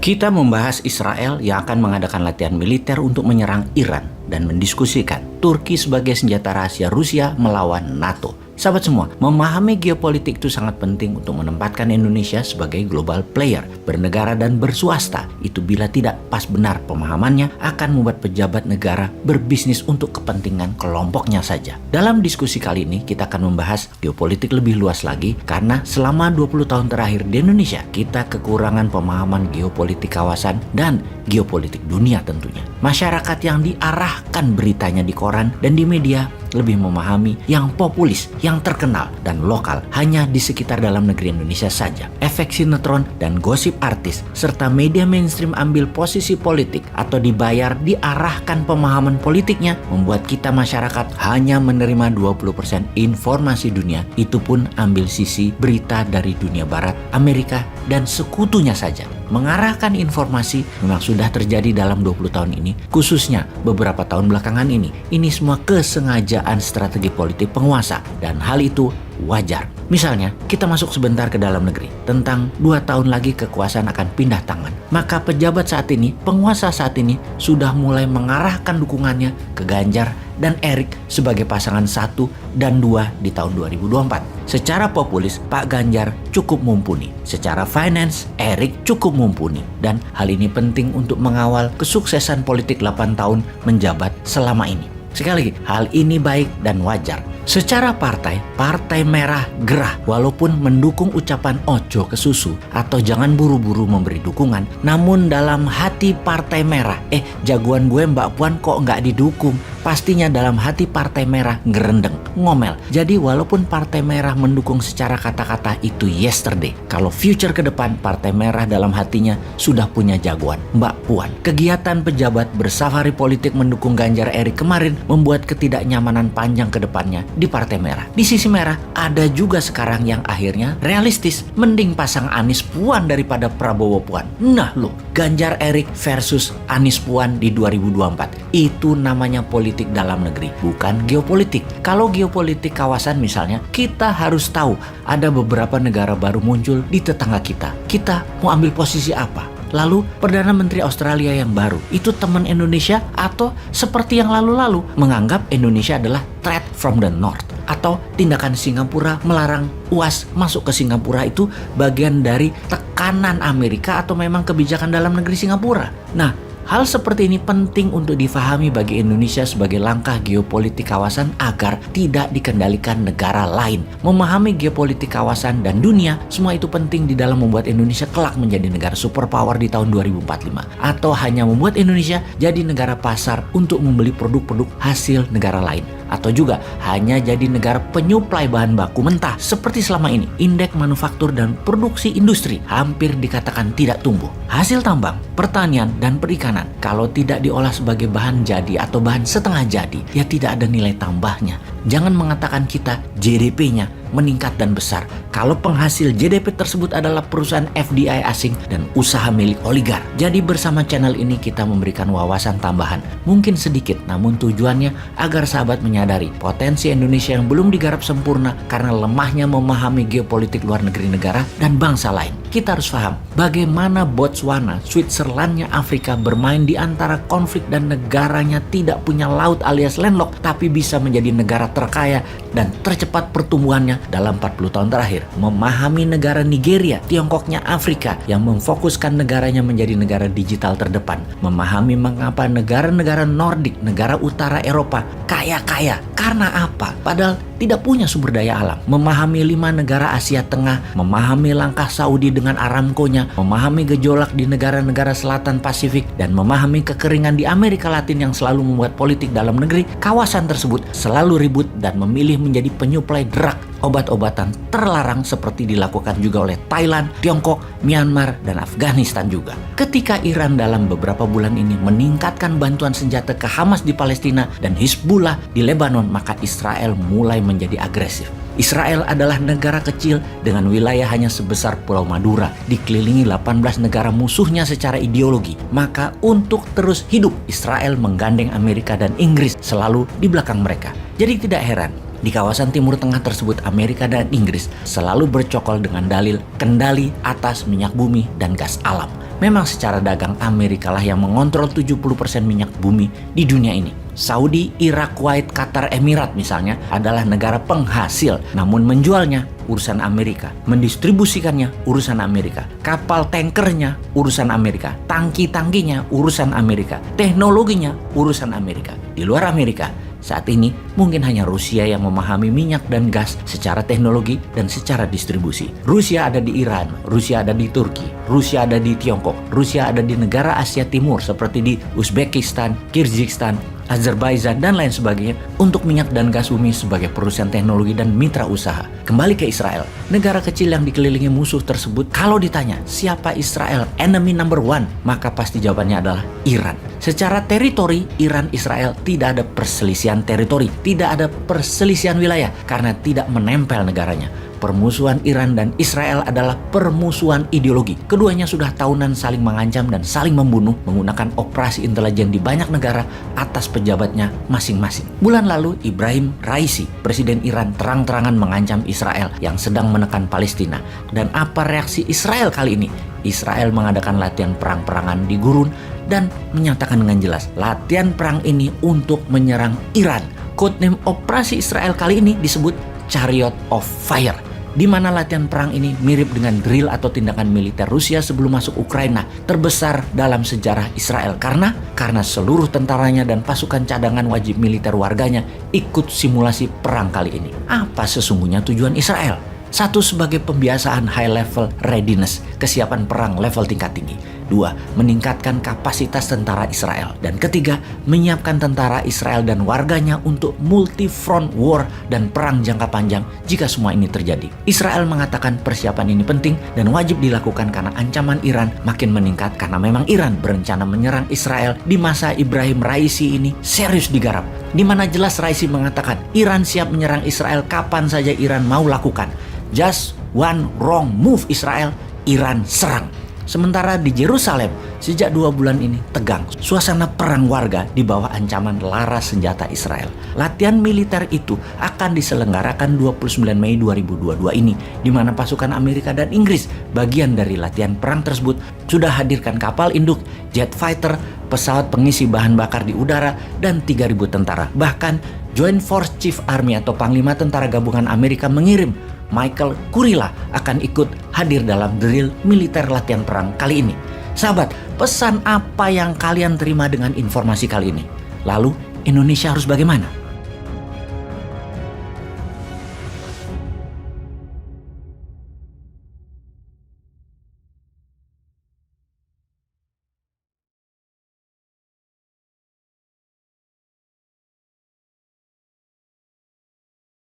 Kita membahas Israel yang akan mengadakan latihan militer untuk menyerang Iran dan mendiskusikan Turki sebagai senjata rahasia Rusia melawan NATO. Sahabat semua, memahami geopolitik itu sangat penting untuk menempatkan Indonesia sebagai global player, bernegara dan berswasta. Itu bila tidak pas benar pemahamannya akan membuat pejabat negara berbisnis untuk kepentingan kelompoknya saja. Dalam diskusi kali ini kita akan membahas geopolitik lebih luas lagi karena selama 20 tahun terakhir di Indonesia kita kekurangan pemahaman geopolitik kawasan dan geopolitik dunia tentunya. Masyarakat yang diarahkan beritanya di koran dan di media lebih memahami yang populis, yang terkenal, dan lokal hanya di sekitar dalam negeri Indonesia saja. Efek sinetron dan gosip artis, serta media mainstream ambil posisi politik atau dibayar diarahkan pemahaman politiknya membuat kita masyarakat hanya menerima 20% informasi dunia, itu pun ambil sisi berita dari dunia barat, Amerika, dan sekutunya saja. Mengarahkan informasi memang sudah terjadi dalam 20 tahun ini, khususnya beberapa tahun belakangan ini. Ini semua kesengajaan strategi politik penguasa dan hal itu wajar. Misalnya, kita masuk sebentar ke dalam negeri. Tentang 2 tahun lagi kekuasaan akan pindah tangan. Maka pejabat saat ini, penguasa saat ini sudah mulai mengarahkan dukungannya ke Ganjar dan Erik sebagai pasangan 1 dan 2 di tahun 2024. Secara populis, Pak Ganjar cukup mumpuni. Secara finance, Erik cukup mumpuni. Dan hal ini penting untuk mengawal kesuksesan politik 8 tahun menjabat selama ini. Sekali lagi, hal ini baik dan wajar. Secara partai, Partai Merah gerah walaupun mendukung ucapan ojo ke susu atau jangan buru-buru memberi dukungan. Namun dalam hati Partai Merah, jagoan gue Mbak Puan kok nggak didukung? Pastinya dalam hati Partai Merah ngerendeng, ngomel. Jadi walaupun Partai Merah mendukung secara kata-kata itu yesterday, kalau future ke depan Partai Merah dalam hatinya sudah punya jagoan, Mbak Puan. Kegiatan pejabat bersafari politik mendukung Ganjar Erik kemarin membuat ketidaknyamanan panjang ke depannya di Partai Merah. Di sisi merah ada juga sekarang yang akhirnya realistis, mending pasang Anies Puan daripada Prabowo Puan. Nah loh, Ganjar Erik versus Anies Puan di 2024. Itu namanya politik dalam negeri, bukan geopolitik. Kalau geopolitik kawasan misalnya, kita harus tahu ada beberapa negara baru muncul di tetangga kita. Kita mau ambil posisi apa? Lalu Perdana Menteri Australia yang baru, itu teman Indonesia atau seperti yang lalu-lalu menganggap Indonesia adalah threat from the north? Atau tindakan Singapura melarang UAS masuk ke Singapura itu bagian dari tekanan Amerika atau memang kebijakan dalam negeri Singapura? Nah, hal seperti ini penting untuk difahami bagi Indonesia sebagai langkah geopolitik kawasan agar tidak dikendalikan negara lain. Memahami geopolitik kawasan dan dunia, semua itu penting di dalam membuat Indonesia kelak menjadi negara superpower di tahun 2045. Atau hanya membuat Indonesia jadi negara pasar untuk membeli produk-produk hasil negara lain. Atau juga hanya jadi negara penyuplai bahan baku mentah seperti selama ini. Indeks manufaktur dan produksi industri hampir dikatakan tidak tumbuh. Hasil tambang, pertanian, dan perikanan kalau tidak diolah sebagai bahan jadi atau bahan setengah jadi, ya tidak ada nilai tambahnya. Jangan mengatakan kita GDP-nya meningkat dan besar kalau penghasil GDP tersebut adalah perusahaan FDI asing dan usaha milik oligar. Jadi bersama channel ini kita memberikan wawasan tambahan, mungkin sedikit namun tujuannya agar sahabat menyadari potensi Indonesia yang belum digarap sempurna karena lemahnya memahami geopolitik luar negeri negara dan bangsa lain. Kita harus paham bagaimana Botswana, Switzerlandnya Afrika bermain di antara konflik dan negaranya tidak punya laut alias landlocked tapi bisa menjadi negara terkaya dan tercepat pertumbuhannya dalam 40 tahun terakhir. Memahami negara Nigeria, Tiongkoknya Afrika yang memfokuskan negaranya menjadi negara digital terdepan. Memahami mengapa negara-negara Nordik, negara utara Eropa kaya-kaya. Karena apa? Padahal tidak punya sumber daya alam. Memahami 5 negara Asia Tengah, memahami langkah Saudi dengan Aramco-nya, memahami gejolak di negara-negara selatan Pasifik, dan memahami kekeringan di Amerika Latin yang selalu membuat politik dalam negeri kawasan tersebut selalu ribut dan memilih menjadi penyuplai drug, obat-obatan terlarang seperti dilakukan juga oleh Thailand, Tiongkok, Myanmar, dan Afghanistan juga. Ketika Iran dalam beberapa bulan ini meningkatkan bantuan senjata ke Hamas di Palestina dan Hizbullah di Lebanon, maka Israel mulai menjadi agresif. Israel adalah negara kecil dengan wilayah hanya sebesar Pulau Madura, dikelilingi 18 negara musuhnya secara ideologi. Maka untuk terus hidup, Israel menggandeng Amerika dan Inggris selalu di belakang mereka. Jadi tidak heran di kawasan Timur Tengah tersebut Amerika dan Inggris selalu bercokol dengan dalil kendali atas minyak bumi dan gas alam. Memang secara dagang Amerika lah yang mengontrol 70% minyak bumi di dunia ini. Saudi, Irak, Kuwait, Qatar, Emirat misalnya adalah negara penghasil, namun menjualnya urusan Amerika, mendistribusikannya urusan Amerika, kapal tankernya urusan Amerika, tangki-tangkinya urusan Amerika, teknologinya urusan Amerika. Di luar Amerika, saat ini mungkin hanya Rusia yang memahami minyak dan gas secara teknologi dan secara distribusi. Rusia ada di Iran, Rusia ada di Turki, Rusia ada di Tiongkok, Rusia ada di negara Asia Timur seperti di Uzbekistan, Kyrgyzstan, Azerbaijan, dan lain sebagainya untuk minyak dan gas bumi sebagai perusahaan teknologi dan mitra usaha. Kembali ke Israel, negara kecil yang dikelilingi musuh tersebut, kalau ditanya siapa Israel enemy number one, maka pasti jawabannya adalah Iran. Secara teritori, Iran-Israel tidak ada perselisihan teritori, tidak ada perselisihan wilayah karena tidak menempel negaranya. Permusuhan Iran dan Israel adalah permusuhan ideologi. Keduanya sudah tahunan saling mengancam dan saling membunuh menggunakan operasi intelijen di banyak negara atas pejabatnya masing-masing. Bulan lalu, Ibrahim Raisi, Presiden Iran, terang-terangan mengancam Israel yang sedang menekan Palestina. Dan apa reaksi Israel kali ini? Israel mengadakan latihan perang-perangan di gurun dan menyatakan dengan jelas latihan perang ini untuk menyerang Iran. Codename operasi Israel kali ini disebut Chariot of Fire, di mana latihan perang ini mirip dengan drill atau tindakan militer Rusia sebelum masuk Ukraina, terbesar dalam sejarah Israel karena seluruh tentaranya dan pasukan cadangan wajib militer warganya ikut simulasi perang kali ini. Apa sesungguhnya tujuan Israel? Satu, sebagai pembiasaan high level readiness, kesiapan perang level tingkat tinggi. Dua, meningkatkan kapasitas tentara Israel. Dan ketiga, menyiapkan tentara Israel dan warganya untuk multi-front war dan perang jangka panjang jika semua ini terjadi. Israel mengatakan persiapan ini penting dan wajib dilakukan karena ancaman Iran makin meningkat karena memang Iran berencana menyerang Israel di masa Ibrahim Raisi ini serius digarap. Di mana jelas Raisi mengatakan Iran siap menyerang Israel kapan saja Iran mau lakukan. Just one wrong move Israel, Iran serang. Sementara di Yerusalem, sejak 2 bulan ini tegang. Suasana perang warga di bawah ancaman laras senjata Israel. Latihan militer itu akan diselenggarakan 29 Mei 2022 ini, di mana pasukan Amerika dan Inggris, bagian dari latihan perang tersebut, sudah hadirkan kapal induk, jet fighter, pesawat pengisi bahan bakar di udara, dan 3.000 tentara. Bahkan Joint Force Chief Army atau Panglima Tentara Gabungan Amerika mengirim Michael Kurilla akan ikut hadir dalam drill militer latihan perang kali ini. Sahabat, pesan apa yang kalian terima dengan informasi kali ini? Lalu, Indonesia harus bagaimana?